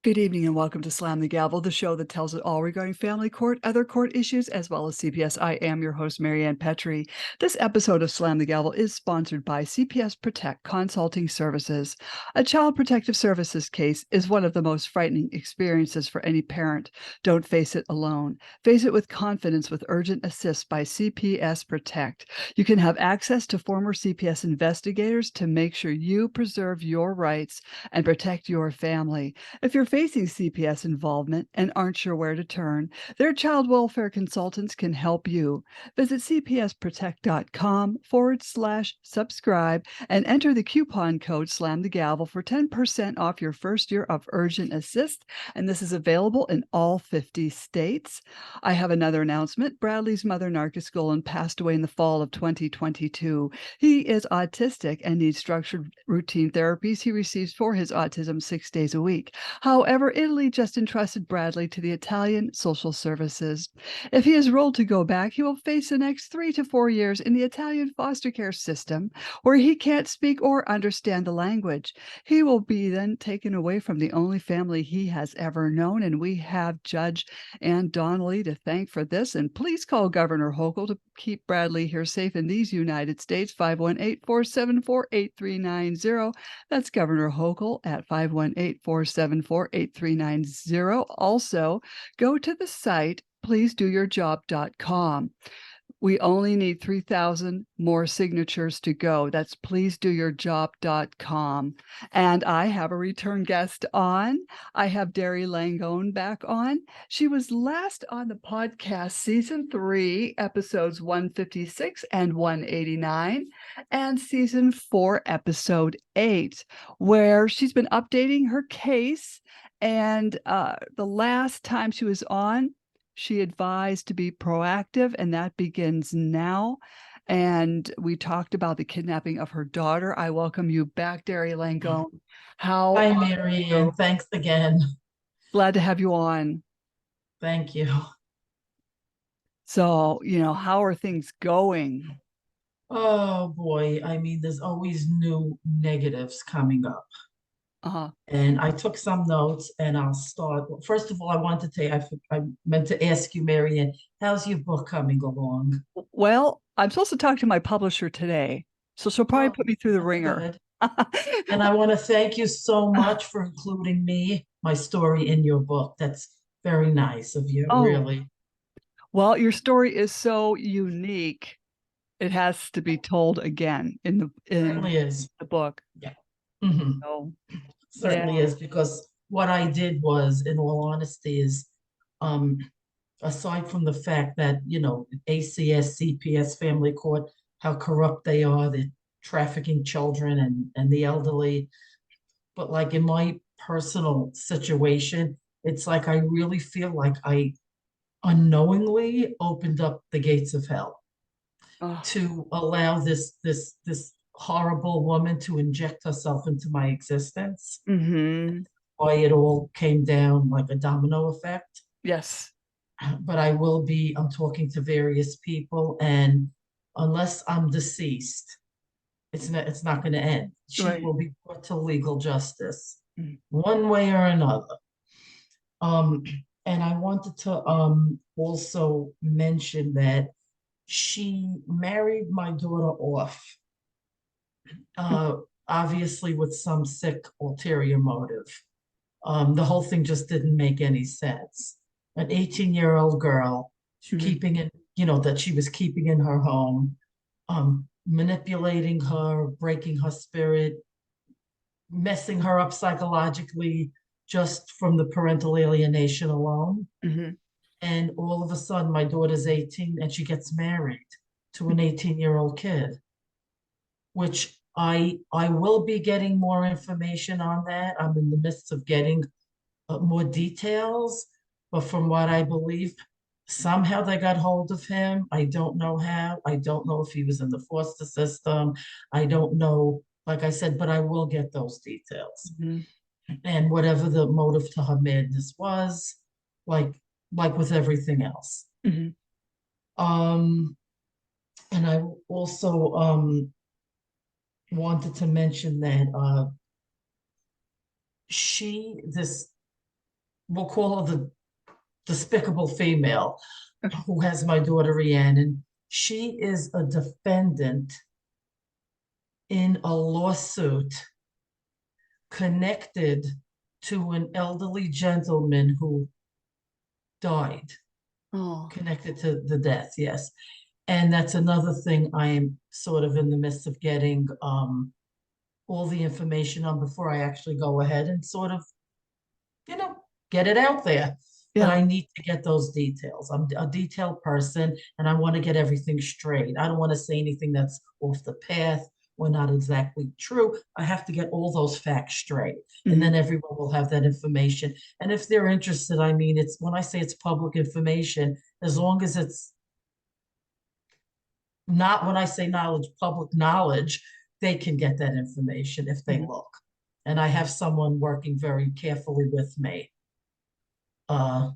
Good evening and welcome to Slam the Gavel, the show that tells it all regarding family court, other court issues, as well as CPS. I am your host, Marianne Petrie. This episode of Slam the Gavel is sponsored by CPS Protect Consulting Services. A child protective services case is one of the most frightening experiences for any parent. Don't face it alone. Face it with confidence with Urgent Assist by CPS Protect. You can have access to former CPS investigators to make sure you preserve your rights and protect your family. If you're facing CPS involvement and aren't sure where to turn, their child welfare consultants can help you. Visit cpsprotect.com/subscribe and enter the coupon code SLAMTheGavel for 10% off your first year of Urgent Assist. And this is available in all 50 states. I have another announcement. Bradley's mother, Narcus Golan, passed away in the fall of 2022. He is autistic and needs structured routine therapies he receives for his autism 6 days a week. However, Italy just entrusted Bradley to the Italian social services. If he is ruled to go back, he will face the next 3 to 4 years in the Italian foster care system, where he can't speak or understand the language. He will be then taken away from the only family he has ever known, and we have Judge Ann Donnelly to thank for this. And please call Governor Hochul to keep Bradley here safe in these United States, 518-474-8390. That's Governor Hochul at 518-474-8390. Also, go to the site pleasedoyourjob.com. We only need 3,000 more signatures to go. That's pleasedoyourjob.com. And I have a return guest on. I have Dari Langone back on. She was last on the podcast, season 3, episodes 156 and 189, and season 4, episode 8, where she's been updating her case. And the last time she was on, she advised to be proactive, and that begins now. And we talked about the kidnapping of her daughter. I welcome you back, Dari Langone. How Hi, are Marianne. you? Thanks again. Glad to have you on. Thank you. So, how are things going? Oh boy, I mean, there's always new negatives coming up. Uh, And I took some notes and I'll start. First of all, I want to tell you, I meant to ask you, Marianne, how's your book coming along? well, I'm supposed to talk to my publisher today, so she'll probably Oh, put me through the that's ringer. good. And I want to thank you so much for including me, my story in your book. That's very nice of you, Oh, really. well, your story is so unique. It has to be told again in Certainly is. the book. Yeah. Mhm. So, yeah. Certainly is, because what I did was, in all honesty, is um, aside from the fact that, ACS, CPS, family court, how corrupt they are, they're trafficking children and the elderly. But like in my personal situation, it's like I really feel like I unknowingly opened up the gates of hell Oh, to allow this horrible woman to inject herself into my existence. mm-hmm. Why it all came down like a domino effect. Yes. But I'm talking to various people, and unless I'm deceased, it's not going to end. She Right. will be brought to legal justice Mm. one way or another. Um, and I wanted to also mention that she married my daughter off, uh, obviously with some sick ulterior motive. The whole thing just didn't make any sense. An 18-year-old girl Mhm. keeping in, that she was keeping in her home, manipulating her, breaking her spirit, messing her up psychologically just from the parental alienation alone. Mhm. And all of a sudden, my daughter's 18 and she gets married to an 18-year-old kid, which I will be getting more information on that. I'm in the midst of getting more details, but from what I believe, somehow they got hold of him. I don't know how. I don't know if he was in the foster system. I don't know, like I said, but I will get those details. Mhm. And whatever the motive to her madness was, like like with everything else. Mhm. Um, and I also wanted to mention that she this we'll call her the Despicable Female, who has my daughter Rhiannon. She is a defendant in a lawsuit connected to an elderly gentleman who died, Oh, connected to the death, yes. And that's another thing I am sort of in the midst of getting all the information on before I actually go ahead and sort of, you know, get it out there. But yeah. I need to get those details. I'm a detailed person and I want to get everything straight. I don't want to say anything that's off the path or not exactly true. I have to get all those facts straight. And then Mhm. everyone will have that information. And if they're interested, I mean, it's when I say it's public information, as long as it's not, when I say knowledge, public knowledge, they can get that information if they Mhm. look. And I have someone working very carefully with me, uh,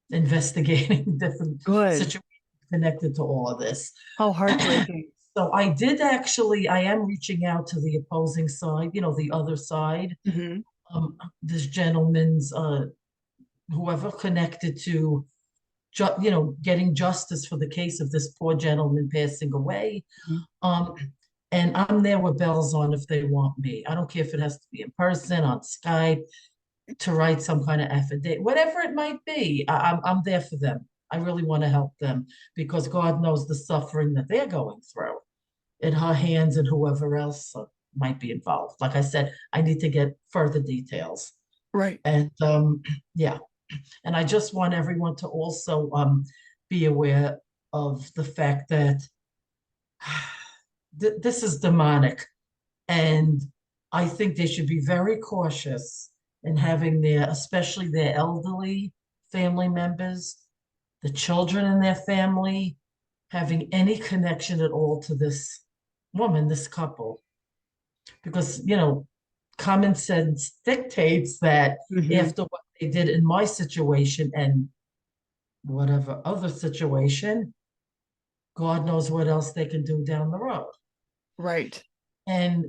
investigating different Good. situations connected to all of this. How heartbreaking. So I did actually, I am reaching out to the opposing side, the other side. Mhm. This gentleman's, whoever connected to, getting justice for the case of this poor gentleman passing away. Mhm. Um, and I'm there with bells on if they want me. I don't care if it has to be in person, on Skype, to write some kind of affidavit, whatever it might be. I'm there for them. I really want to help them because God knows the suffering that they're going through in her hands and whoever else might be involved. Like I said, I need to get further details. Right. And yeah, and I just want everyone to also be aware of the fact that this is demonic. And I think they should be very cautious in having their, especially their elderly family members, the children in their family, having any connection at all to this woman, this couple. Because, common sense dictates that Mhm. after what they did in my situation and whatever other situation, God knows what else they can do down the road. Right. And,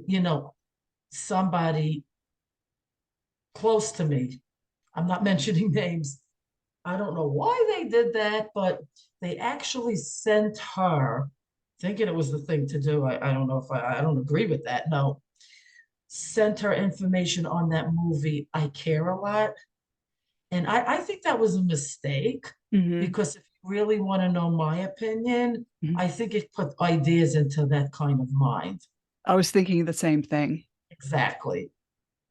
somebody close to me, I'm not mentioning names. I don't know why they did that, but they actually sent her, thinking it was the thing to do. I don't know if I don't agree with that. No, sent her information on that movie, I Care a Lot. And I think that was a mistake Mhm. because if you really want to know my opinion, Mhm. I think it put ideas into that kind of mind. I was thinking the same thing. Exactly.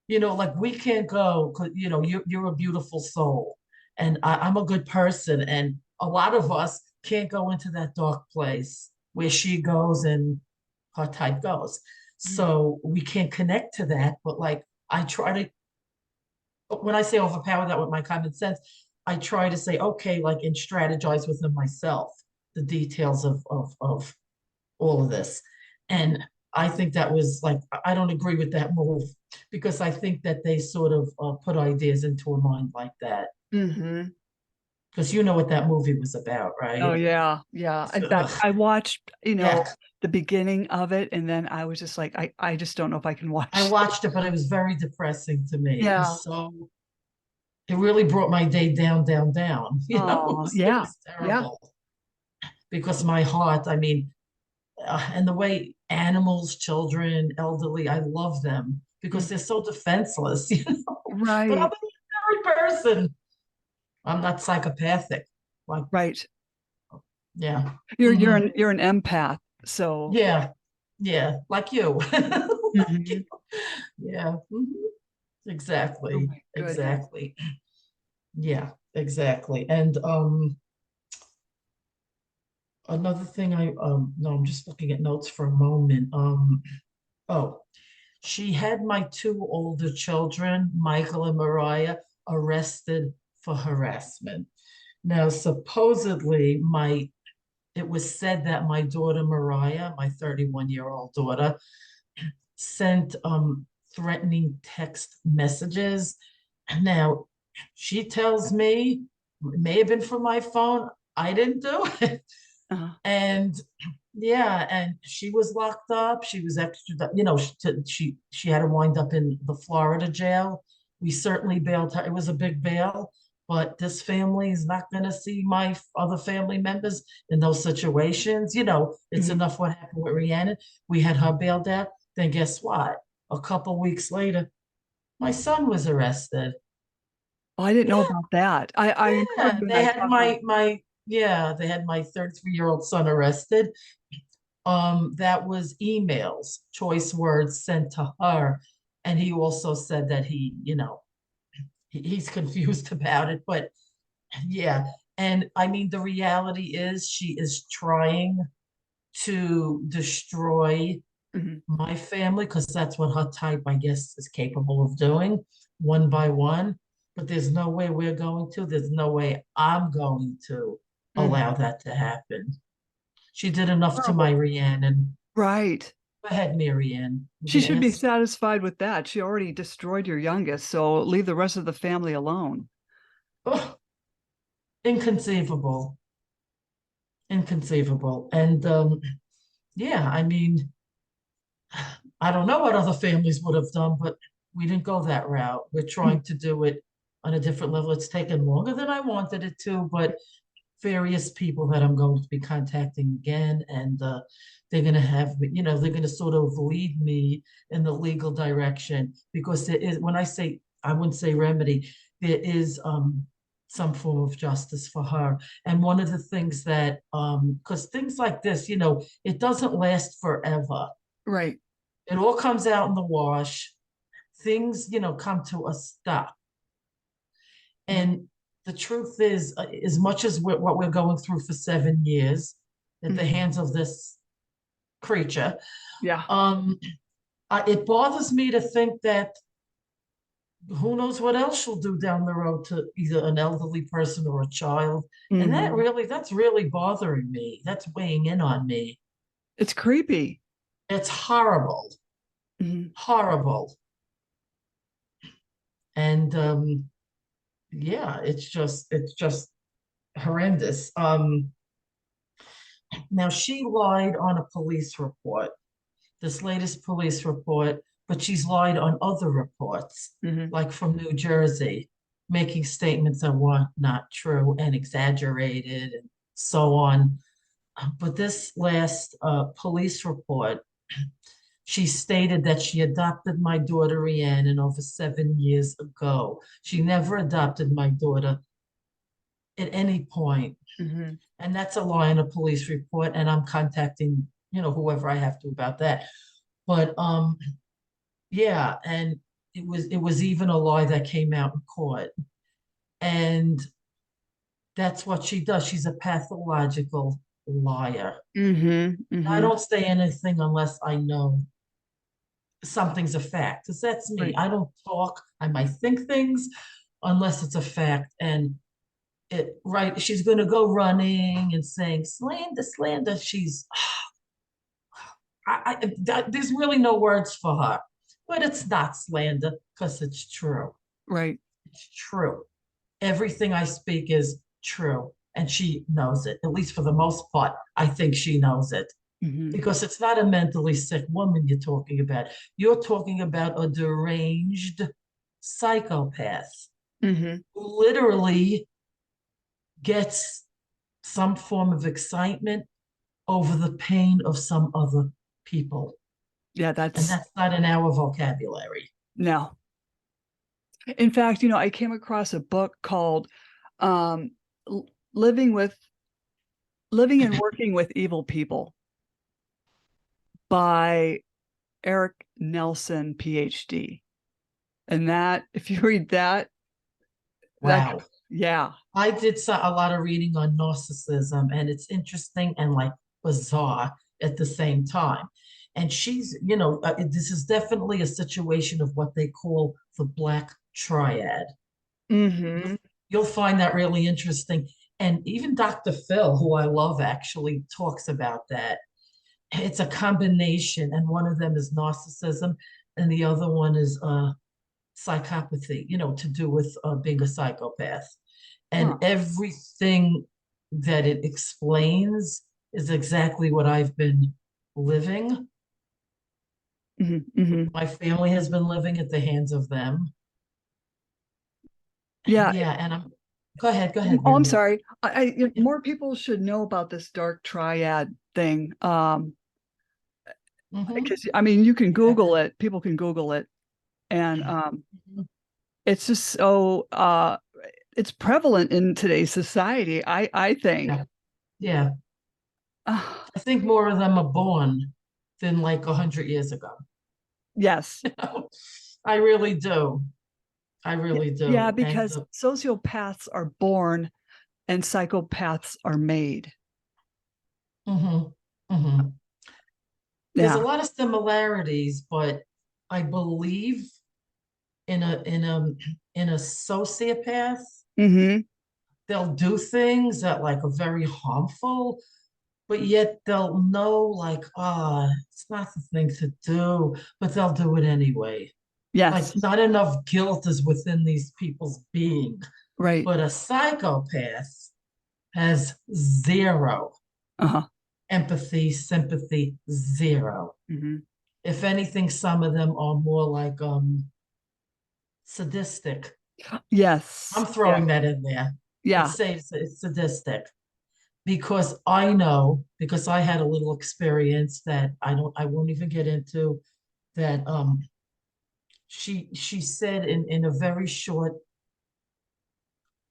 Like we can't go, 'cause, you're a beautiful soul and I'm a good person. And a lot of us can't go into that dark place where she goes and her type goes. Mhm. So we can't connect to that. But like I try to, when I say overpower that with my common sense, I try to say, okay, like and strategize within myself, the details of all of this. And I think that was like, I don't agree with that move because I think that they sort of put ideas into a mind like that. Mhm. Because you know what that movie was about, Oh right? yeah, yeah. In fact, Ugh, I watched, heck. the beginning of it, and then I was just like, I just don't know if I can I watch. watched it, but it was very depressing to me. It Yeah. was so, it really brought my day down, down, down. Oh, It yeah. was Yeah. terrible because my heart, I mean, and the way animals, children, elderly, I love them because Mhm. they're so defenseless, But I'm Right. a very person. I'm not psychopathic. Like, Right. yeah. You're Hmm. an empath, so Yeah. Yeah. Like you. Like you. mhm. Yeah. Mhm. Oh Exactly. my goodness. Exactly. Yeah, exactly. And another thing I no, I'm just looking at notes for a moment. Oh, she had my two older children, Michael and Mariah, arrested for harassment. Now, supposedly, it was said that my daughter Mariah, my 31-year-old daughter, sent threatening text messages. Now, she tells me it may have been from my phone. I didn't do it. Uh, And yeah, and she was locked up. She was extra, she had to wind up in the Florida jail. We certainly bailed her. It was a big bail, but this family is not going to see my other family members in those situations. You know, it's Mhm. enough what happened with Rhiannon. We had her bailed out. Then guess what? A couple weeks later, my son was arrested. Oh, I didn't know Yeah, about that. I remember yeah. you and They I had talking. they had my 33-year-old son arrested. That was emails, choice words sent to her. And he also said that he's confused about it. But yeah. And I mean, the reality is she is trying to destroy Mhm. my family because that's what her type, I guess, is capable of doing one by one. But there's no way we're going to, there's no way I'm going to Mhm. allow that to happen. She did enough to my Horrible. Rhiannon. Right. Go ahead, Marianne. You She gonna should be ask? satisfied with that. She already destroyed your youngest, so leave the rest of the family alone. Oh, inconceivable, inconceivable. And yeah, I mean, I don't know what other families would have done, but we didn't go that route. We're Mhm. trying to do it on a different level. It's taken longer than I wanted it to, but various people that I'm going to be contacting again, and they're going to have, they're going to sort of lead me in the legal direction because there is, when I say, I wouldn't say remedy, there is some form of justice for her. And one of the things that, because things like this, it doesn't last forever. Right. It all comes out in the wash. Things, come to a stop. Mhm. And the truth is, as much as what we're going through for 7 years at the Mhm. hands of this creature, Yeah. um, it bothers me to think that who knows what else she'll do down the road to either an elderly person or a child. And Mhm. that's really bothering me. That's weighing in on me. It's creepy. It's horrible, Mhm. horrible. And yeah, it's just horrendous. Now she lied on a police report, this latest police report, but she's lied on other reports, Mhm. like from New Jersey, making statements that were not true and exaggerated and so on. But this last police report, she stated that she adopted my daughter Rhiannon over 7 years ago. She never adopted my daughter at any point. Mhm. And that's a lie in a police report, and I'm contacting, whoever I have to about that. But yeah, and it was even a lie that came out in court. And that's what she does. She's a pathological liar. Mhm. I Mhm. don't say anything unless I know something's a fact, because that's me. Right. I don't talk. I might think things unless it's a fact. And right, she's gonna go running and saying slander, slander. There's really no words for her, but it's not slander because it's true. Right. It's true. Everything I speak is true, and she knows it. At least for the most part, I think she knows it Mhm. because it's not a mentally sick woman you're talking about. You're talking about a deranged psychopath Mhm. who literally gets some form of excitement over the pain of some other people. Yeah, And that's that's not in our vocabulary. no. In fact, I came across a book called um, Living with Living and Working with Evil People by Eric Nelson, PhD. And that, if you read that, that Wow. yeah. I did a lot of reading on narcissism, and it's interesting and like bizarre at the same time. And she's, this is definitely a situation of what they call the Black Triad. You'll, Mhm. you'll find that really interesting. And even Dr. Phil, who I love, actually talks about that. It's a combination, and one of them is narcissism, and the other one is psychopathy, to do with being a psychopath. And Huh. everything that it explains is exactly what I've been living. Mhm. Mhm. My family has been living at the hands of them. Yeah, Yeah, and I'm Go ahead, Oh, I'm Miriam. sorry. More people should know about this dark triad thing. Mm-hmm. Because I mean, you can Yeah. Google it. People can Google it, and Mhm. it's just so it's prevalent in today's society. I think. Yeah. Yeah. Uh, I think more of them are born than like 100 years ago. yes. I really do. I really Yeah, do. And because sociopaths are born and psychopaths are made. mhm, mhm. There's a Yeah. lot of similarities, but I believe in a sociopath, Hmm. they'll do things that like are very harmful, but yet they'll know like, it's not the thing to do, but they'll do it anyway. Like Yes. not enough guilt is within these people's being. Right. But a psychopath has zero Uh-huh. empathy, sympathy, zero. Hmm. If anything, some of them are more like sadistic. Yes. I'm Yeah. throwing that in there. Yeah. It's sadistic because I know because I had a little experience that I won't even get into that she said in a very short,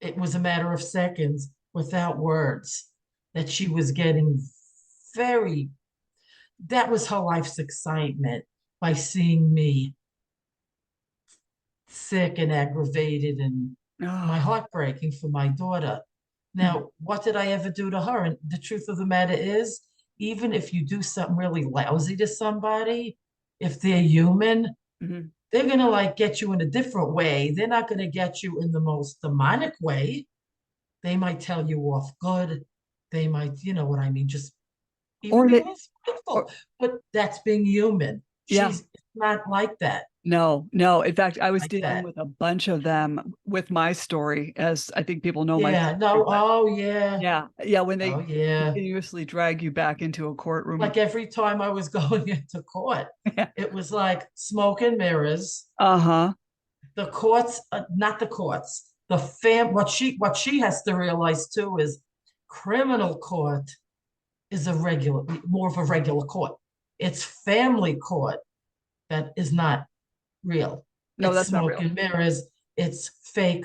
it was a matter of seconds without words that she was getting very, that was her life's excitement by seeing me sick and aggravated and my Oh. heart breaking for my daughter. Mhm. Now, what did I ever do to her? And the truth of the matter is, even if you do something really lousy to somebody, if they're human, Mhm. they're gonna like get you in a different way. They're not gonna get you in the most demonic way. They might tell you off good. They might, you know what I mean, just even Or be a they, little or spiteful. But that's being human. yeah. She's not like that, No, no. In fact, I was like dealing that. with a bunch of them with my story, as I think people know my Yeah, story. no, But oh yeah. yeah, yeah, when Oh they yeah. continuously drag you back into a courtroom. Like every time I was going into court, it was like smoke and mirrors. Uh-huh. The courts, not the courts, the what she has to realize too is criminal court is a regular, more of a regular court. It's family court that is not real. No, It's that's not smoke real. and mirrors. It's fake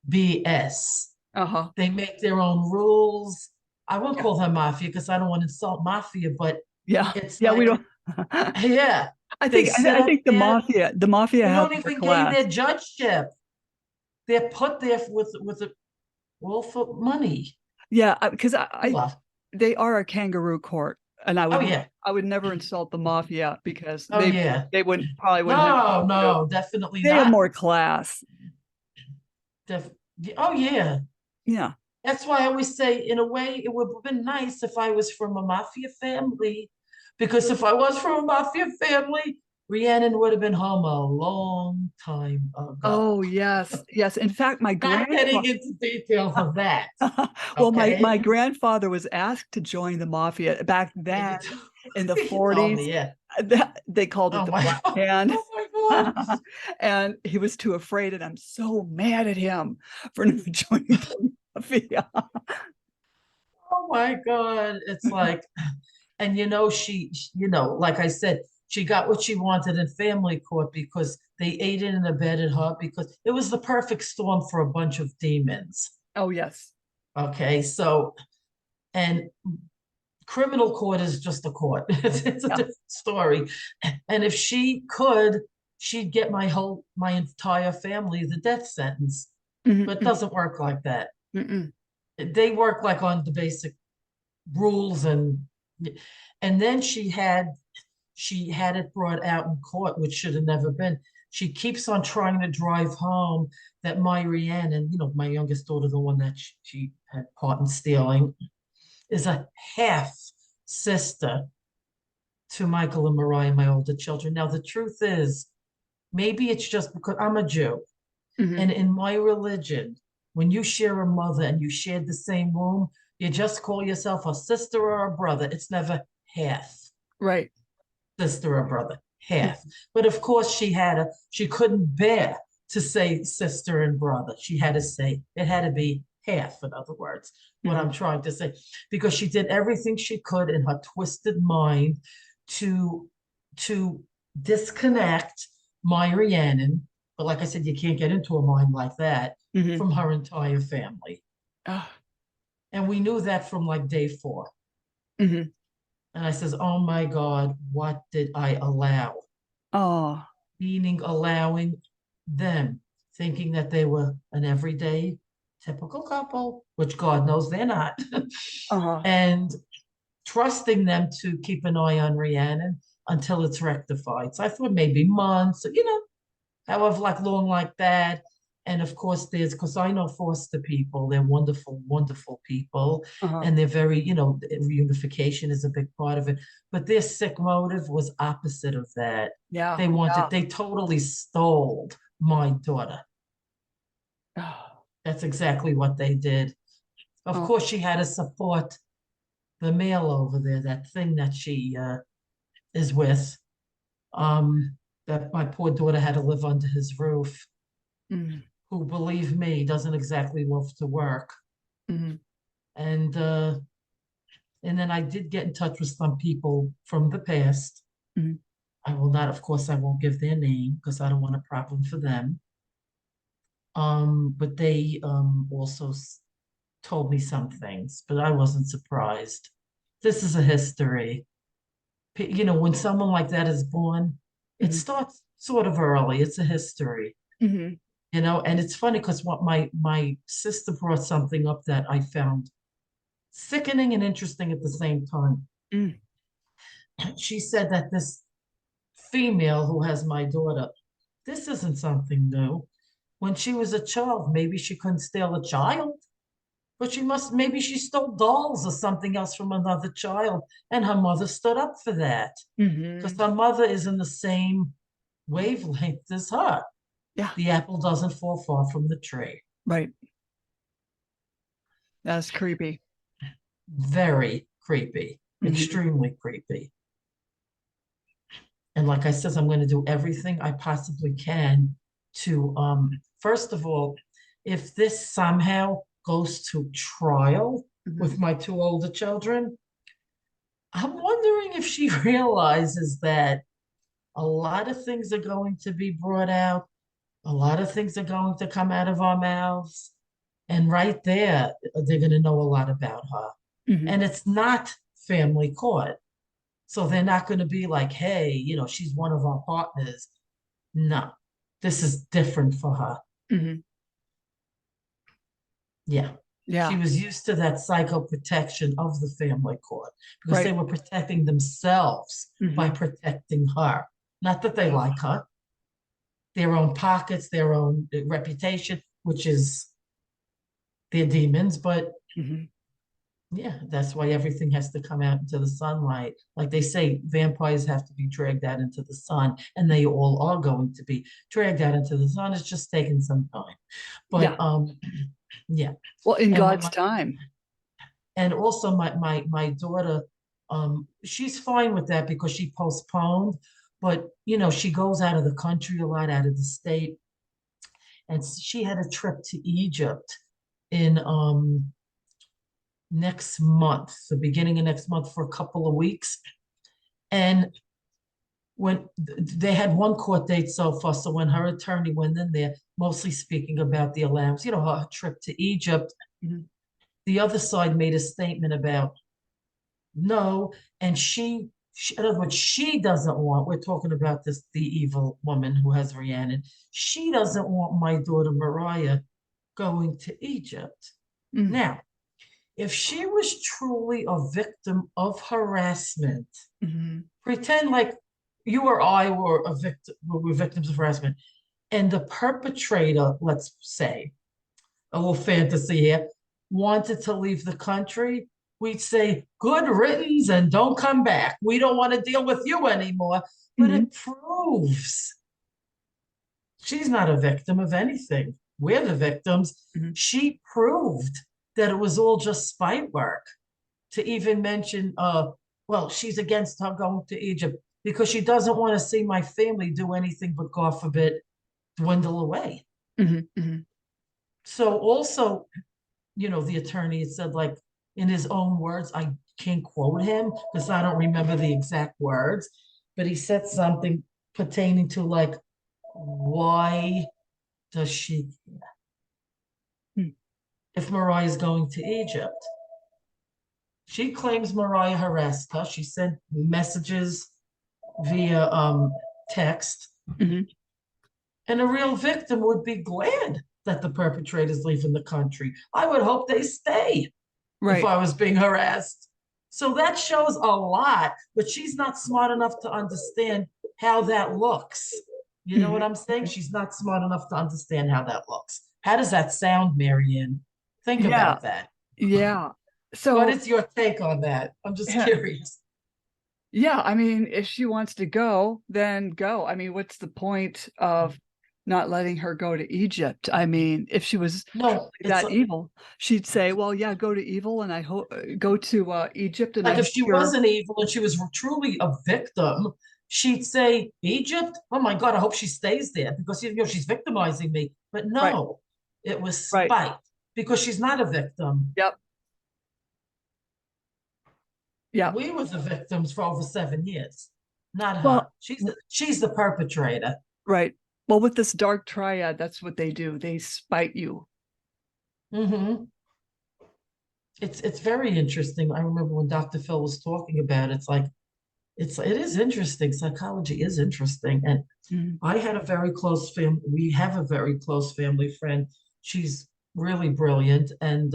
BS. Uh-huh. They make their own rules. I won't Yeah. call them mafia because I don't want to insult mafia, but Yeah. it's Yeah, we like, don't. yeah, I they think sit I up think there. the mafia They has don't their even gain class. their judgeship. They're put there with a well for money. Yeah, because Ula. they are a kangaroo court, and Oh yeah. I would never insult the mafia because Oh yeah. they wouldn't probably wouldn't have No, anything to do. no, definitely They have not. more class. Def- oh yeah. Yeah. That's why I always say, in a way, it would have been nice if I was from a mafia family, because if I was from a mafia family, Rhiannon would have been home a long time ago. Oh yes, yes. In fact, my Not getting grandfather. into details of that, Well, okay? my grandfather was asked to join the mafia back Yeah, then in the you told 40s. me, yeah. They called it Oh the my Black God. Hand. Oh my God. And he was too afraid, and I'm so mad at him for not joining the mafia. Oh my God. It's like, and like I said, she got what she wanted in family court because they aided and abetted her because it was the perfect storm for a bunch of demons. Oh yes. Okay, so and criminal court is just a court. It's a Yeah. different story. And if she could, she'd get my entire family the death sentence. But it Mm-hmm. doesn't work like that. Mm-mm. They work like on the basic rules and then she had it brought out in court, which should have never been. She keeps on trying to drive home that my Rhiannon, my youngest daughter, the one that she had part in stealing, is a half sister to Michael and Mariah, my older children. Now, the truth is, maybe it's just because I'm a Jew. Mm-hmm. And in my religion, when you share a mother and you shared the same womb, you just call yourself a sister or a brother. It's never half Right. sister or brother, half. But of course, she couldn't bear to say sister and brother. She had to say, it had to be half, in other words, what I'm trying to say, because she did everything she could in her twisted mind to to disconnect my Rhiannon, but like I said, you can't get into a mind like that, Mm-hmm. from her entire family. Oh. And we knew that from like day 4. Mm-hmm. And I says, oh my God, what did I allow? Oh. Meaning allowing them, thinking that they were an everyday typical couple, which God knows they're not, Uh-huh. and trusting them to keep an eye on Rhiannon until it's rectified. So I thought maybe months, however like long like that. And of course, because I know foster people, they're wonderful, wonderful people, Uh-huh. and they're very, reunification is a big part of it. But their sick motive was opposite of that. Yeah. They totally stole my daughter. Oh. That's exactly what they did. Of Oh. course, she had to support the male over there, that thing that she is with, um, that my poor daughter had to live under his roof, Mm-hmm. who, believe me, doesn't exactly love to work. Mm-hmm. And then I did get in touch with some people from the past. Mm-hmm. I will not, of course, I won't give their name because I don't want a problem for them. But they also told me some things, but I wasn't surprised. This is a history. When someone like that is born, it Mm-hmm. starts sort of early. It's a history. Mm-hmm. And it's funny because what my sister brought something up that I found sickening and interesting at the same time. Mm. She said that this female who has my daughter, this isn't something new. When she was a child, maybe she couldn't steal a child, but maybe she stole dolls or something else from another child, and her mother stood up for that because Mm-hmm. her mother is in the same wavelength as her. Yeah. The apple doesn't fall far from the tree. Right. That's creepy. Very creepy, Mm-hmm. extremely creepy. And like I said, I'm going to do everything I possibly can to, first of all, if this somehow goes to trial Mm-hmm. with my 2 older children, I'm wondering if she realizes that a lot of things are going to be brought out, a lot of things are going to come out of our mouths. And right there, they're going to know a lot about her. Mm-hmm. And it's not family court. So they're not going to be like, hey, she's one of our partners. No, this is different for her. Mm-hmm. Yeah. She Yeah. was used to that psycho protection of the family court because they Right. were protecting themselves by Mm-hmm. protecting her. Not that they Yeah. like her, their own pockets, their own reputation, which is their demons. But Mm-hmm. yeah, that's why everything has to come out into the sunlight. Like they say, vampires have to be dragged out into the sun, and they all are going to be dragged out into the sun. It's just taking some time. Yeah. But yeah. Well, in And God's time. also my daughter, she's fine with that because she postponed, but she goes out of the country a lot, out of the state. And she had a trip to Egypt in next month, the beginning of next month, for a couple of weeks. And when they had one court date so far, so when her attorney went in there, mostly speaking about the allowance, her trip to Egypt, Mm-hmm. the other side made a statement about no, and in other words, she doesn't want, we're talking about the evil woman who has Rhiannon, she doesn't want my daughter Mariah going to Egypt. Mm-hmm. Now, if she was truly a victim of harassment, Mm-hmm. pretend like you or I were victims of harassment, and the perpetrator, let's say, a little fantasy here, wanted to leave the country, we'd say, good riddance and don't come back. We don't want to deal with you anymore. But Mm-hmm. it proves she's not a victim of anything. We're the victims. Mm-hmm. She proved that it was all just spite work to even mention, well, she's against her going to Egypt because she doesn't want to see my family do anything but, God forbid, dwindle away. Mm-hmm. Mm-hmm. So also, the attorney had said, like, in his own words, I can't quote him because I don't remember the exact words, but he said something pertaining to, like, why does she, Hmm. if Mariah is going to Egypt? She claims Mariah harassed her. She sent messages via text, Mhm. and a real victim would be glad that the perpetrator's leaving the country. I would hope they stay if Right. I was being harassed. So that shows a lot, but she's not smart enough to understand how that looks. You know what Mhm. I'm saying? She's not smart enough to understand how that looks. How does that sound, Marianne? Think Yeah. about that. Yeah. What So, is your take on that? I'm just yeah, curious. yeah, I mean, if she wants to go, then go. I mean, what's the point of not letting her go to Egypt? I mean, if she was No, truly it's that evil, she'd say, "Well, yeah, go to evil, and I hope go to Egypt, and I like if hope she you're wasn't evil and she was truly a victim, she'd say, Egypt? Oh my God, I hope she stays there because she's victimizing me. But right, no, it was right, spite because she's not a victim. yep, yep." We were the victims for over 7 years, not her. Well, She's the perpetrator. right. Well, with this dark triad, that's what they do. They spite you. Hmm. It's very interesting. I remember when Dr. Phil was talking about it, it's like it is interesting. Psychology is interesting. And Mhm. I had a very close family. We have a very close family friend. She's really brilliant, and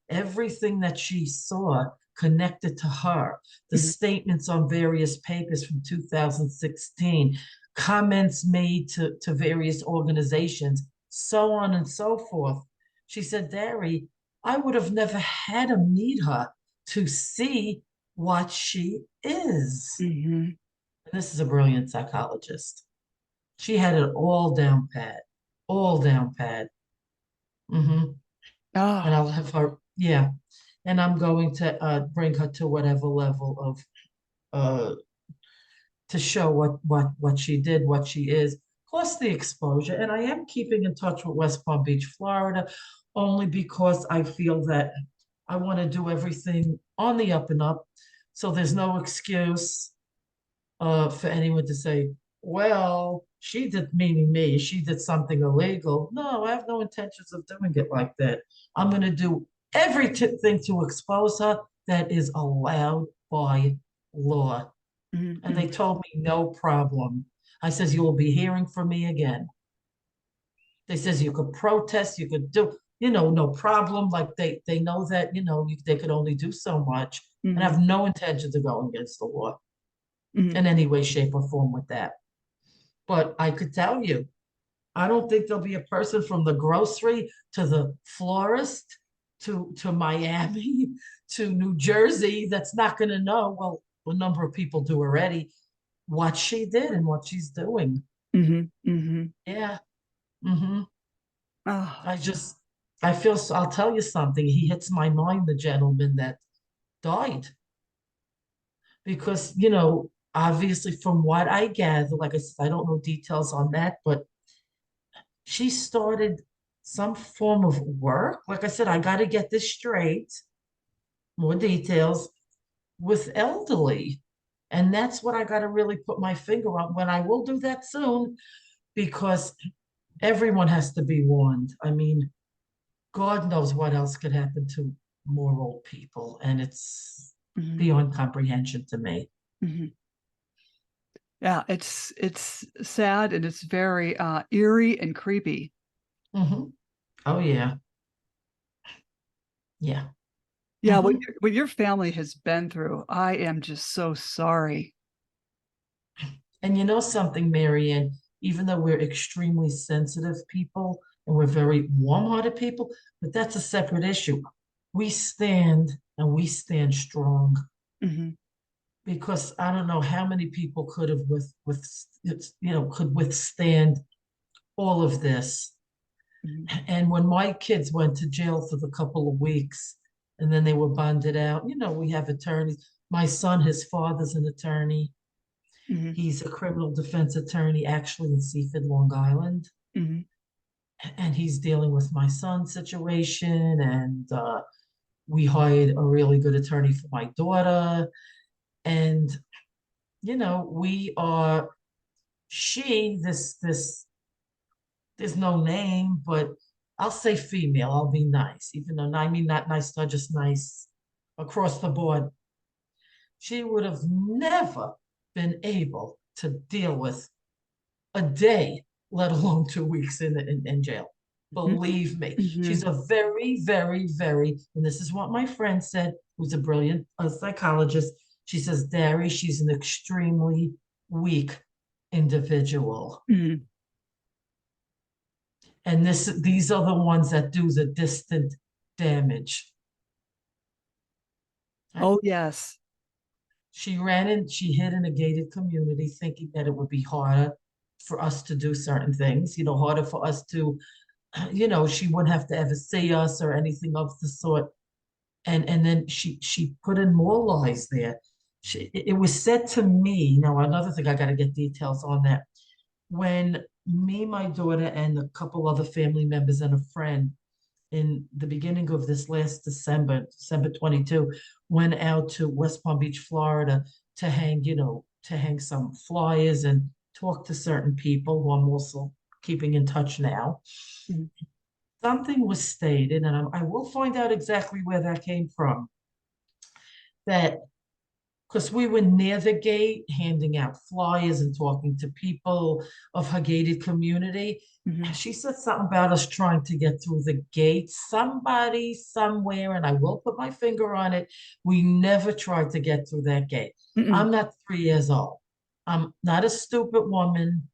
everything that she saw connected to her. The Mhm. statements on various papers from 2016, comments made to various organizations, so on and so forth. She said, Dari, I would have never had to meet her to see what she is. Mhm. And this is a brilliant psychologist. She had it all down pat, all down pat. Hmm. And Ah, I'll have her, yeah. And I'm going to bring her to whatever level of uh, to show what she did, what she is, plus the exposure. And I am keeping in touch with West Palm Beach, Florida, only because I feel that I want to do everything on the up and up. So there's no excuse for anyone to say, well, she did, meaning me, she did something illegal. No, I have no intentions of doing it like that. I'm going to do everything to expose her that is allowed by law. mhm, And they mhm, told me no problem. I says, you will be hearing from me again. They says you could protest, you could do, no problem. Like they know that, they could only do so much. And I mhm, have no intention of going against the law mhm, in any way, shape, or form with that. But I could tell you, I don't think there'll be a person from the grocery to the florist to Miami to New Jersey that's not going to know. Well, a number of people do already what she did and what she's doing. mhm, mhm. Yeah. Hmm. Ah, I just, I feel, so, I'll tell you something. He hits my mind, the gentleman that died. Because, obviously, from what I gather, like I said, I don't know details on that, but she started some form of work. Like I said, I got to get this straight, more details with elderly. And that's what I got to really put my finger on when I will do that soon, because everyone has to be warned. I mean, God knows what else could happen to more old people, and it's mhm, beyond comprehension to me. mhm. Yeah, it's sad and it's very eerie and creepy. Hmm. Oh, yeah. Yeah. Yeah, Hmm. what your family has been through, I am just so sorry. And you know something, Marianne, even though we're extremely sensitive people and we're very warm-hearted people, but that's a separate issue. We stand and we stand strong Mhm, because I don't know how many people could have could withstand all of this. mhm, And when my kids went to jail for the couple of weeks and then they were bonded out, we have attorneys. My son, his father's an attorney. mhm, He's a criminal defense attorney, actually in Seaford, Long Island. mhm, and he's dealing with my son's situation, and we hired a really good attorney for my daughter. And we are this there's no name, but I'll say female. I'll be nice, even though I mean not nice, not just nice across the board. She would have never been able to deal with a day, let alone 2 weeks in jail. Believe me, Mm-hmm. she's a very, very, very, and this is what my friend said, who's a brilliant psychologist. She says, Dari, she's an extremely weak individual. Mm-hmm. And these are the ones that do the distant damage. Right? Oh, yes. She hid in a gated community thinking that it would be harder for us to do certain things, harder for us to, she wouldn't have to ever see us or anything of the sort. And then she put in more lies there. It was said to me, now another thing I got to get details on that. When me, my daughter, and a couple other family members and a friend in the beginning of this last December 22, went out to West Palm Beach, Florida to hang some flyers and talk to certain people who I'm also keeping in touch now. Mm-hmm. Something was stated, and I will find out exactly where that came from, that because we were near the gate handing out flyers and talking to people of her gated community. Mm-hmm. She said something about us trying to get through the gate. Somebody somewhere, and I will put my finger on it, we never tried to get through that gate. Mm-mm. I'm not 3 years old. I'm not a stupid woman.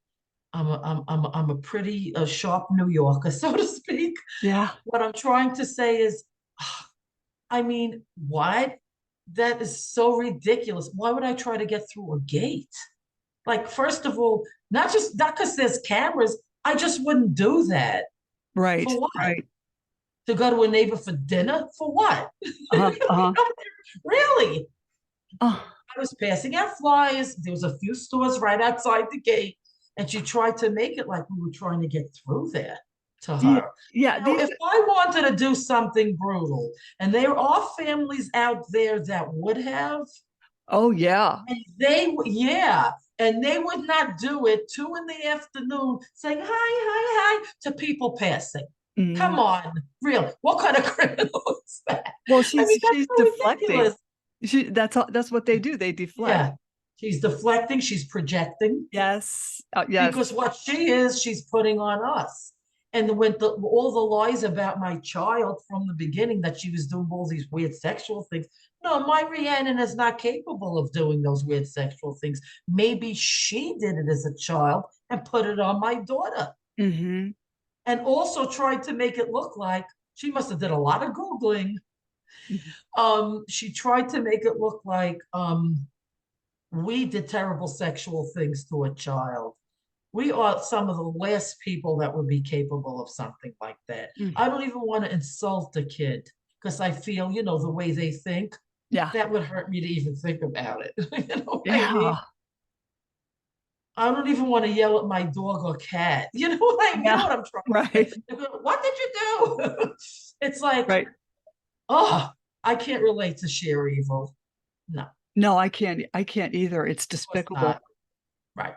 I'm a pretty sharp New Yorker, so to speak. Yeah. What I'm trying to say is, I mean, what? That is so ridiculous. Why would I try to get through a gate? Like, first of all, not because there's cameras. I just wouldn't do that. Right. For what? Right. To go to a neighbor for dinner? For what? Uh-huh. Uh-huh. Really? Oh, I was passing out flyers. There was a few stores right outside the gate, and she tried to make it like we were trying to get through there to yeah. her. Yeah. Now, if I wanted to do something brutal, and there are families out there that would have, Oh, yeah. and yeah, and they would not do it 2 in the afternoon saying hi, hi, hi to people passing. Mm-hmm. Come on, real. What kind of criminal is that? Well, I mean, that's she's so deflecting. ridiculous. That's what they do. They deflect. Yeah. She's deflecting, she's projecting, Yes. Yes. because what she is, she's putting on us. And when all the lies about my child from the beginning, that she was doing all these weird sexual things. No, my Rhiannon is not capable of doing those weird sexual things. Maybe she did it as a child and put it on my daughter. Mm-hmm. And also tried to make it look like she must have did a lot of Googling. Mm-hmm. She tried to make it look like we did terrible sexual things to a child. We are some of the last people that would be capable of something like that. Mm. I don't even want to insult a kid because I feel, the way they think, Yeah. that would hurt me to even think about it. You know what I mean? Yeah. I don't even want to yell at my dog or cat. You know what You know Yeah. what I'm trying to Right. say? What did you do? It's like, Right. oh, I can't relate to sheer evil. No, No, I can't. I can't either. It's of course despicable. not. Right.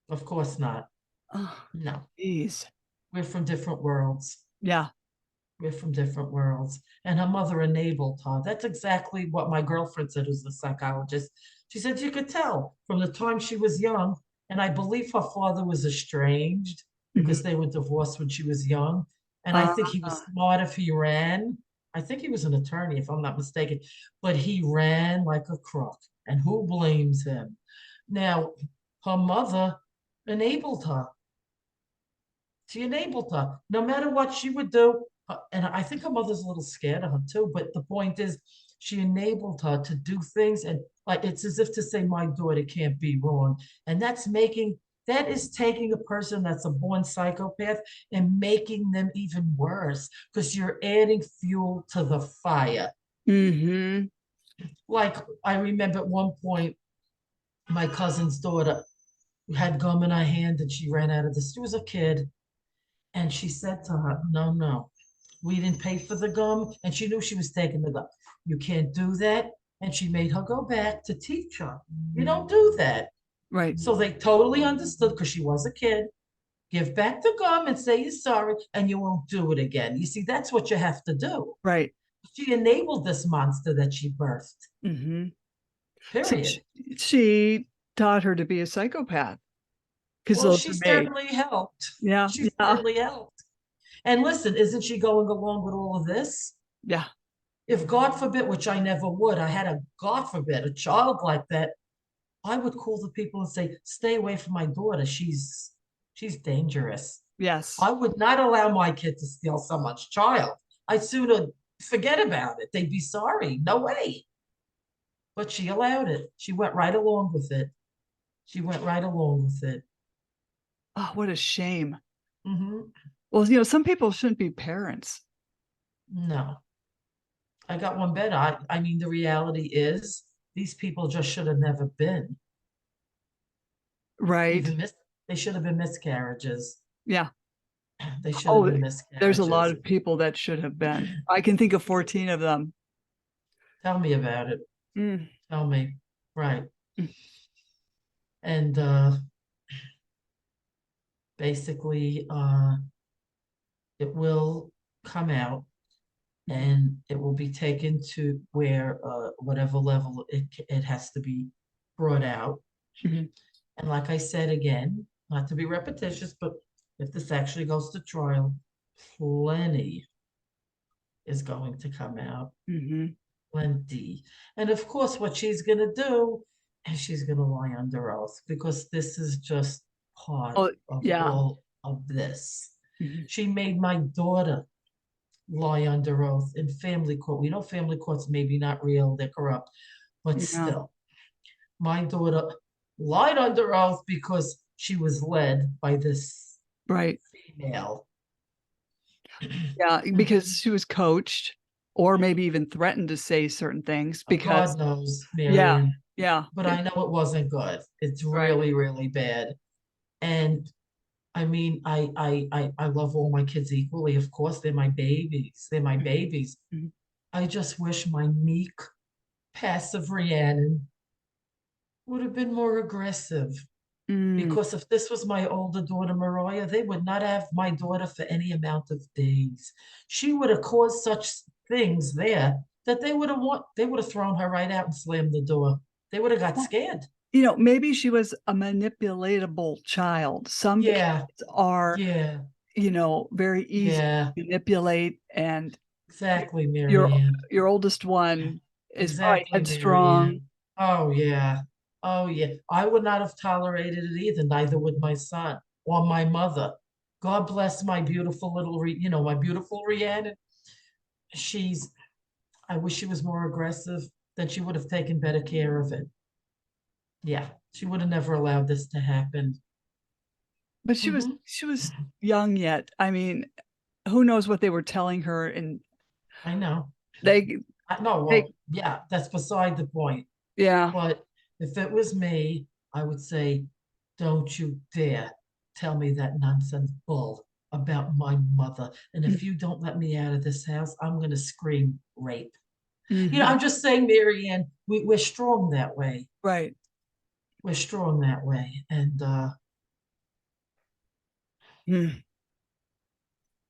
Of course not. Oh, No. geez. We're from different worlds. Yeah. We're from different worlds. And her mother enabled her. That's exactly what my girlfriend said, who's a psychologist. She said you could tell from the time she was young. And I believe her father was estranged because Mm-hmm. they were divorced when she was young. And I Uh, think he was smart if he ran. I think he was an attorney, if I'm not mistaken, but he ran like a crook. And who blames him? Now, her mother enabled her. She enabled her. No matter what she would do, and I think her mother's a little scared of her too, but the point is, she enabled her to do things, and like it's as if to say, my daughter can't be wrong. And that is taking a person that's a born psychopath and making them even worse because you're adding fuel to the fire. mm-hmm. Like I remember at one point, my cousin's daughter had gum in her hand and she ran out of this. She was a kid. And she said to her, no, no, we didn't pay for the gum. And she knew she was taking the gum. You can't do that. And she made her go back to teach her. You don't do that. Right. So they totally understood because she was a kid. Give back the gum and say you're sorry, and you won't do it again. You see, that's what you have to do. Right. She enabled this monster that she birthed, Hmm. So period. she taught her to be a psychopath because Well, those she are made. certainly helped. Yeah. She Yeah. certainly helped. And listen, isn't she going along with all of this? Yeah. If God forbid, which I never would, I had a God forbid, a child like that, I would call the people and say, stay away from my daughter. She's dangerous. Yes. I would not allow my kid to steal someone's child. I'd sooner forget about it. They'd be sorry. No way. But she allowed it. She went right along with it. She went right along with it. Oh, what a shame. Hmm. Well, some people shouldn't be parents. No, I got one better. I mean, the reality is these people just should have never been. Right. Even they should have been miscarriages. Yeah. They should have Oh, been there's a lot miscarriages. of people that should have been. I can think of 14 of them. Tell me about it. Mm. Tell me. Right. Mm. And basically, it will come out and it will be taken to where whatever level it has to be brought out. Mhm. And like I said again, not to be repetitious, but if this actually goes to trial, plenty is going to come out. Mhm. Plenty. And of course, what she's going to do is she's going to lie under oath because this is just part Oh, of yeah. all of this. Mhm. She made my daughter lie under oath in family court. We know family court's maybe not real, they're corrupt, but Yeah. still, my daughter lied under oath because she was led by this Right. female. Yeah, because Mhm. she was coached or maybe even threatened to say certain things God because knows, yeah, Marion, yeah, but I know it wasn't good. It's right. really, really bad. And I mean, I love all my kids equally. Of course, they're my babies. They're my Mhm. babies. Mhm. I just wish my meek, passive Rhiannon would have been more aggressive. Mm. Because if this was my older daughter, Mariah, they would not have my daughter for any amount of days. She would have caused such things there that they would have thrown her right out and slammed the door. They would have got Well, scared. maybe she was a manipulatable child. Some kids Yeah, are, yeah, very easy yeah. to manipulate, and Exactly, your Marianne. your oldest one is probably Exactly, headstrong. Marianne. Oh yeah. Oh yeah. I would not have tolerated it either, neither would my son or my mother. God bless my beautiful little, my beautiful Rhiannon. She's, I wish she was more aggressive, then she would have taken better care of it. Yeah, she would have never allowed this to happen. But she was Hmm. she was young yet. I mean, who knows what they were telling her, and I know. they No, they well, yeah, that's beside the point. yeah. But if it was me, I would say, don't you dare tell me that nonsense bull about my mother. And if you don't let me out of this house, I'm going to scream rape. Mhm. I'm just saying, Marianne, we're strong that way. Right. We're strong that way. Mm.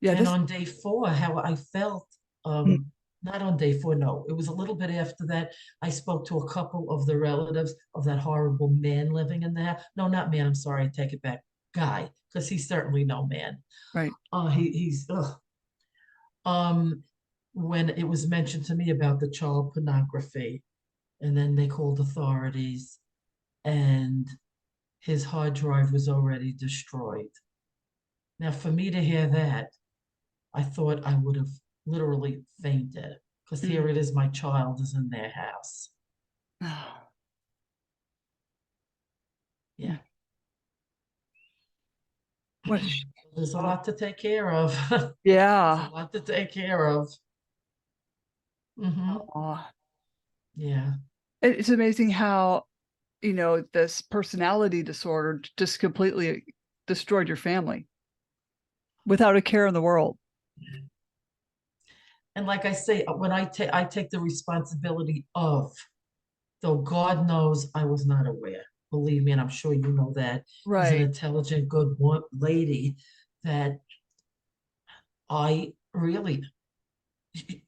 Yeah, And this on day four, how I felt, mm, not on day four, no, it was a little bit after that. I spoke to a couple of the relatives of that horrible man living in there. No, not man, I'm sorry, I take it back. Guy, because he's certainly no man. right. He's ugh. Um, when it was mentioned to me about the child pornography, and then they called authorities, and his hard drive was already destroyed. Now, for me to hear that, I thought I would have literally fainted because Mm. here it is, my child is in their house. Yeah, Mm. What a there's a lot to take care of. There's a yeah. lot to take care of. Hmm. Aw. Yeah, It's amazing how, this personality disorder just completely destroyed your family. without a care in the world. And like I say, when I take the responsibility of, though God knows I was not aware. Believe me, and I'm sure you know that, as an Right. intelligent, good lady, that I really,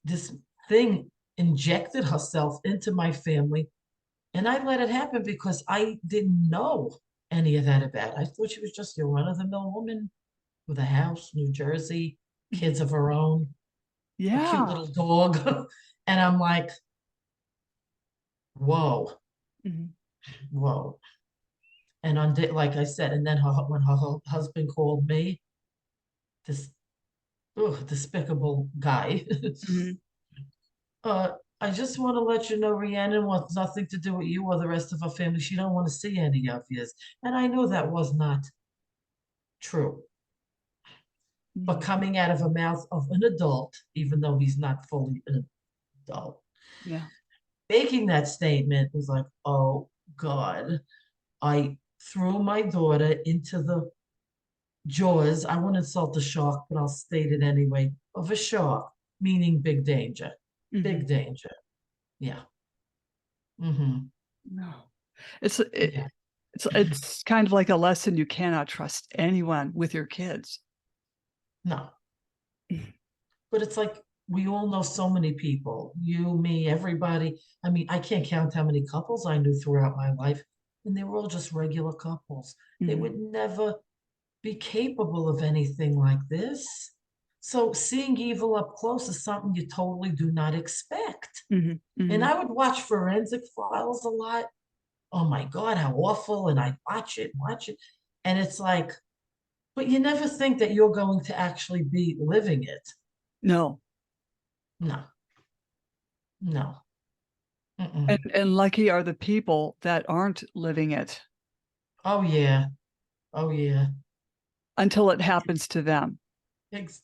this thing injected herself into my family, and I let it happen because I didn't know any of that about it. I thought she was just your run-of-the-mill woman with a house, New Jersey, Mhm. kids of her own, a cute Yeah. little dog. And I'm like, whoa, Mhm. whoa. And like I said, and then when her husband called me, this despicable guy, Mhm. uh, I just want to let you know Rhiannon wants nothing to do with you or the rest of her family. She don't want to see any of you. And I know that was not true. But Mhm. coming out of a mouth of an adult, even though he's not fully an adult, Yeah. making that statement was like, oh God, I threw my daughter into the jaws. I won't insult the shark, but I'll state it anyway, of a shark, meaning big danger. Mhm. Big danger. Yeah. Hmm. No. It's it, Yeah. it's kind of like a lesson you cannot trust anyone with your kids. No. But it's like we all know so many people, you, me, everybody. I mean, I can't count how many couples I knew throughout my life, and they were all just regular couples. They Mhm. would never be capable of anything like this. So seeing evil up close is something you totally do not expect. Mhm. And Mhm. I would watch forensic files a lot. Oh my God, how awful. And I'd watch it, watch it. And it's like, but you never think that you're going to actually be living it. No. No, no. And Mm-mm. lucky are the people that aren't living it Oh yeah. Oh yeah. until it happens to them. Ex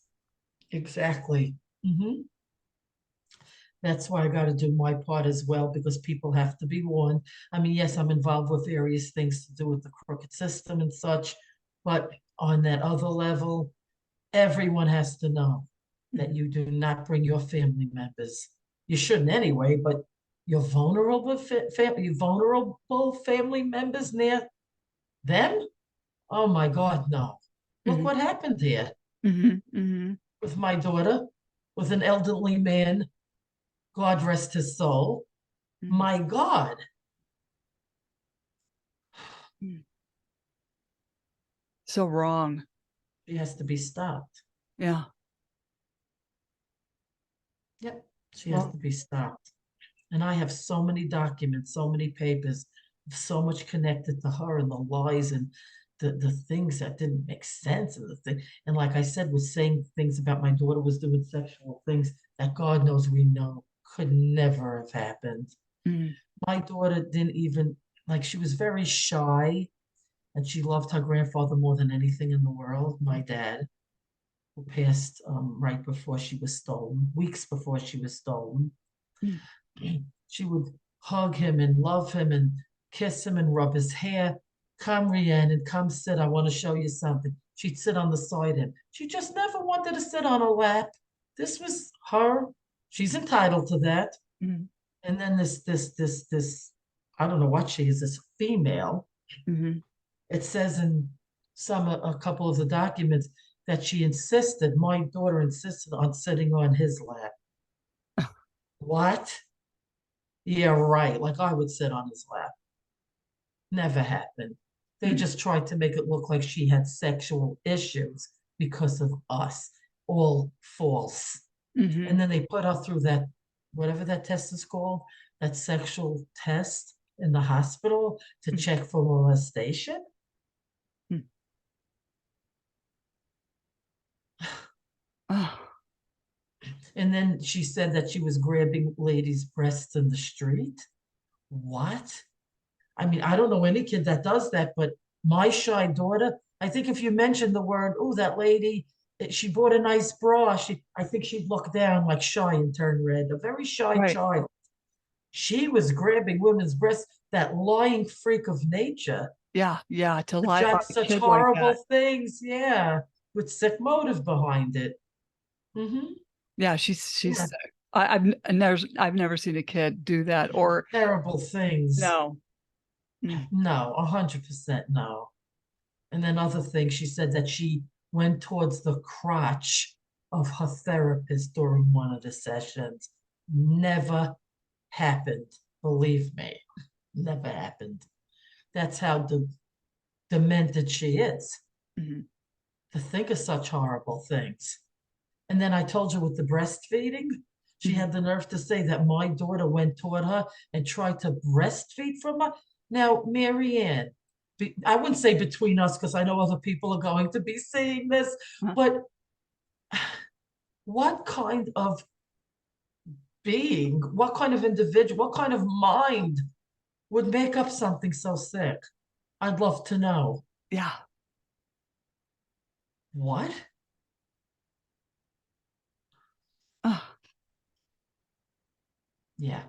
exactly. Hmm. That's why I got to do my part as well because people have to be warned. I mean, yes, I'm involved with various things to do with the crooked system and such, but on that other level, everyone has to know that Mhm. you do not bring your family members. You shouldn't anyway, but your vulnerable family members near them. Oh my God, no! Look Mhm. what happened there Mhm. Mhm. with my daughter, with an elderly man. God rest his soul. Mhm. My God, Mhm. So wrong. she has to be stopped. Yeah. Yep, she has Well, to be stopped. And I have so many documents, so many papers, so much connected to her and the lies and the things that didn't make sense and the thing. And like I said, was saying things about my daughter was doing sexual things that God knows we know could never have happened. mhm. My daughter didn't even like she was very shy and she loved her grandfather more than anything in the world, my dad, who passed right before she was stolen, weeks before she was stolen. Mhm. She would hug him and love him and kiss him and rub his hair. Come, Rhiannon, come sit. I want to show you something. She'd sit on the side of him. She just never wanted to sit on a lap. This was her. She's entitled to that. Mhm. And then this, I don't know what she is, this female. Mhm. It says in a couple of the documents that she insisted, my daughter insisted on sitting on his lap. What? Yeah, right. Like I would sit on his lap. Never happened. They Mhm. just tried to make it look like she had sexual issues because of us. All false. And Mhm. then they put her through that, whatever that test is called, that sexual test in the hospital to Mhm. check for molestation. Mhm. Oh. And then she said that she was grabbing ladies' breasts in the street. What? I mean, I don't know any kid that does that, but my shy daughter, I think if you mention the word, oh, that lady, she bought a nice bra, I think she'd look down like shy and turn red. A very shy Right. child. She was grabbing women's breasts, that lying freak of nature, Yeah. Yeah. To lie about project a such kid like horrible that. things. Yeah. with sick motive behind it. Mm-hmm. Yeah, she's Yeah, sick. I've never seen a kid do that or terrible things. no. Mm, No, 100% no. And then other things, she said that she went towards the crotch of her therapist during one of the sessions. Never happened. Believe me, never happened. That's how demented she is mhm, to think of such horrible things. And then I told you with the breastfeeding, she mhm. had the nerve to say that my daughter went toward her and tried to breastfeed from her. Now, Marianne, I wouldn't say between us because I know other people are going to be seeing this, Huh. but what kind of being, what kind of individual, what kind of mind would make up something so sick? I'd love to know. Yeah. What? Ah. Yeah.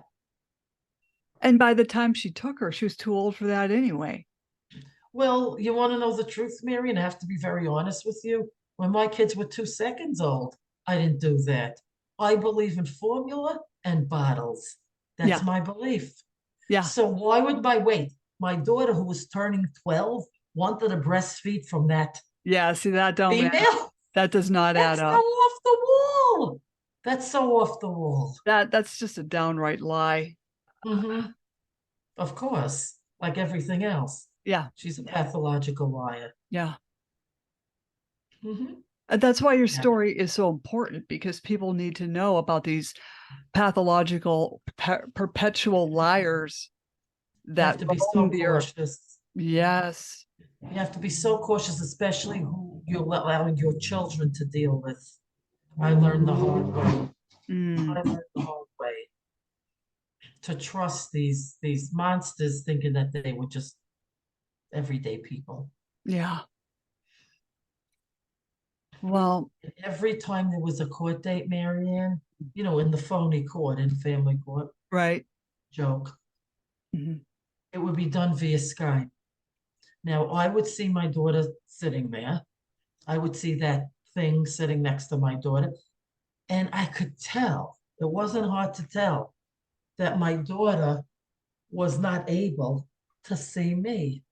And by the time she took her, she was too old for that anyway. Well, you want to know the truth, Mary, and I have to be very honest with you. When my kids were 2 seconds old, I didn't do that. I believe in formula and bottles. That's Yeah. my belief. Yeah. So why would my daughter who was turning 12 wanted to breastfeed from that Yeah. See, that don't add up. female? That does not add That's so up. off the wall. That's so off the wall. That's just a downright lie. Hmm. Of course, like everything else. Yeah. She's a Yeah. pathological liar. Yeah. Hmm. And that's why your Yeah. story is so important because people need to know about these pathological, perpetual liars You that have to be so roam the earth. cautious. Yes. You have to be so cautious, especially who you're allowing your children to deal with. I learned the hard way. Mm, I learned the hard way to trust these monsters, thinking that they were just everyday people. yeah. Well, And every time there was a court date, Marianne, in the phony court, in family court, right. joke, Mhm, it would be done via Skype. Now, I would see my daughter sitting there. I would see that thing sitting next to my daughter. And I could tell, it wasn't hard to tell, that my daughter was not able to see me.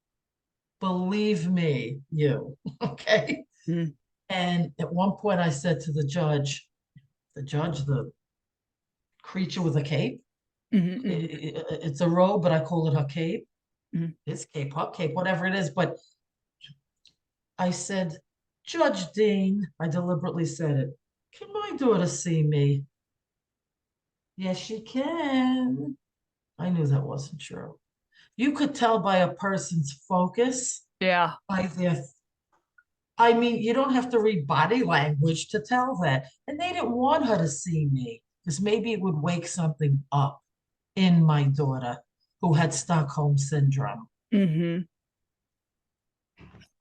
Believe me, you, okay? mm, And at one point I said to the creature with a cape, mhm, mhm, it's a robe, but I call it her cape, mhm. his cape, her cape, whatever it is. But I said, Judge Dean, I deliberately said it, can my daughter see me? Yes, she can. I knew that wasn't true. You could tell by a person's focus, Yeah. by I mean, you don't have to read body language to tell that. And they didn't want her to see me because maybe it would wake something up in my daughter who had Stockholm syndrome. Hmm.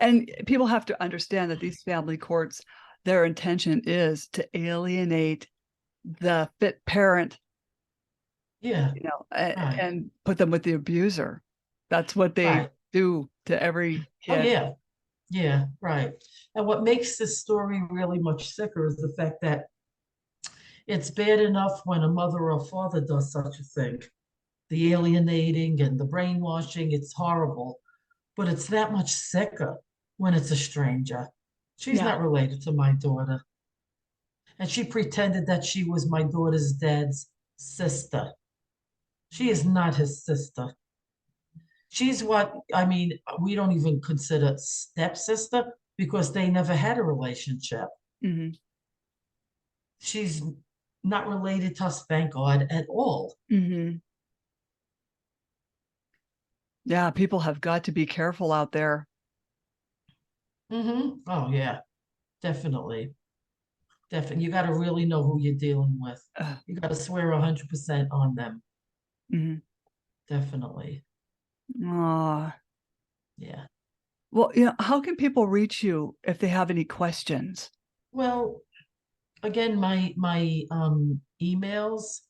And people have to understand that these family courts, their intention is to alienate the fit parent, Yeah, right, and put them with the abuser. That's what they right. do to every Oh, kid. yeah, yeah, right. And what makes this story really much sicker is the fact that it's bad enough when a mother or father does such a thing. The alienating and the brainwashing, it's horrible. But it's that much sicker when it's a stranger. She's Yeah. not related to my daughter. And she pretended that she was my daughter's dad's sister. She is not his sister. She's what, I mean, we don't even consider stepsister because they never had a relationship. Hmm. She's not related to us, thank God, at all. Hmm. Yeah. People have got to be careful out there. Oh, yeah, definitely. Definitely. You got to really know who you're dealing with. Uh, You got to swear 100% on them. mhm. Definitely. Aw. Yeah. Well, how can people reach you if they have any questions? Well, again, my emails,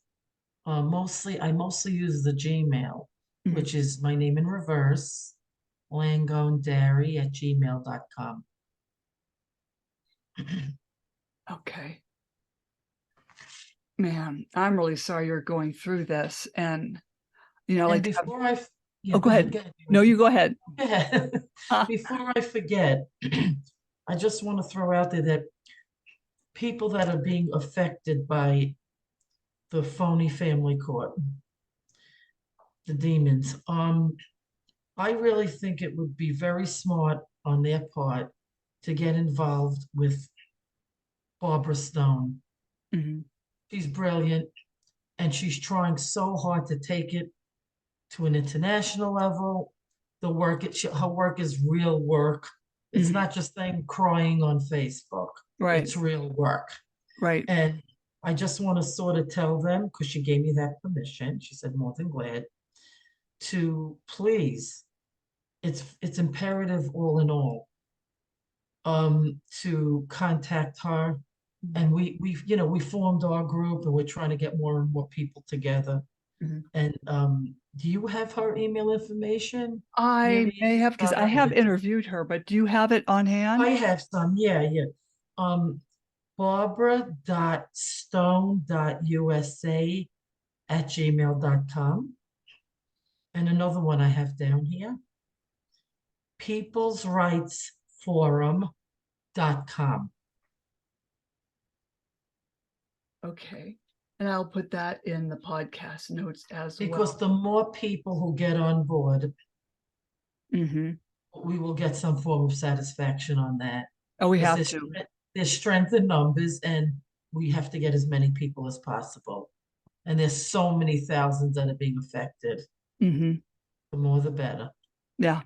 I mostly use the Gmail, Mhm. which is my name in reverse, langondairy@gmail.com. Okay. Man, I'm really sorry you're going through this. And, And like, before I, yeah, oh, go go ahead, ahead. go ahead. No, you go ahead. Go ahead. Before I forget, I just want to throw out there that people that are being affected by the phony family court, the demons, I really think it would be very smart on their part to get involved with Barbara Stone. Mhm. She's brilliant and she's trying so hard to take it to an international level. Her work is real work. It's Mhm. not just them crying on Facebook. Right. It's real work. Right. And I just want to sort of tell them, because she gave me that permission, she said more than glad, to please, it's imperative all in all, to contact her. Mhm. And we formed our group and we're trying to get more and more people together. Mhm. And do you have her email information, I Mary? may have, because Thought I I have did. interviewed her, but do you have it on hand? I have some, yeah, yeah. Barbara.stone.usa@gmail.com. And another one I have down here, peoplesrightsforum.com. Okay. And I'll put that in the podcast notes as Because well. the more people who get on board, Hmm. we will get some form of satisfaction on that. Oh, we Because have to. there's strength in numbers and we have to get as many people as possible. And there's so many thousands that are being affected. Hmm. The more the better. Yeah.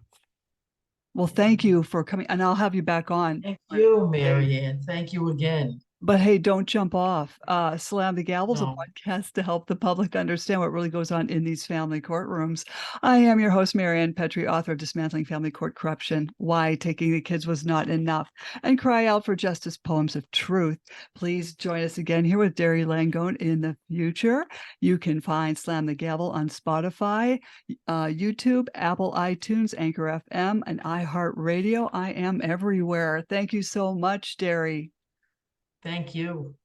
Well, thank you for coming, and I'll have you back on. Thank you, Mary Ann. Thank you again. But hey, don't jump off. Slam the Gavel's a No. podcast to help the public understand what really goes on in these family courtrooms. I am your host, Marianne Petrie, author of Dismantling Family Court Corruption, Why Taking the Kids Was Not Enough, and Cry Out for Justice, Poems of Truth. Please join us again here with Dari Langone in the future. You can find Slam the Gavel on Spotify, YouTube, Apple iTunes, Anchor FM, and iHeartRadio. I am everywhere. Thank you so much, Dari. Thank you.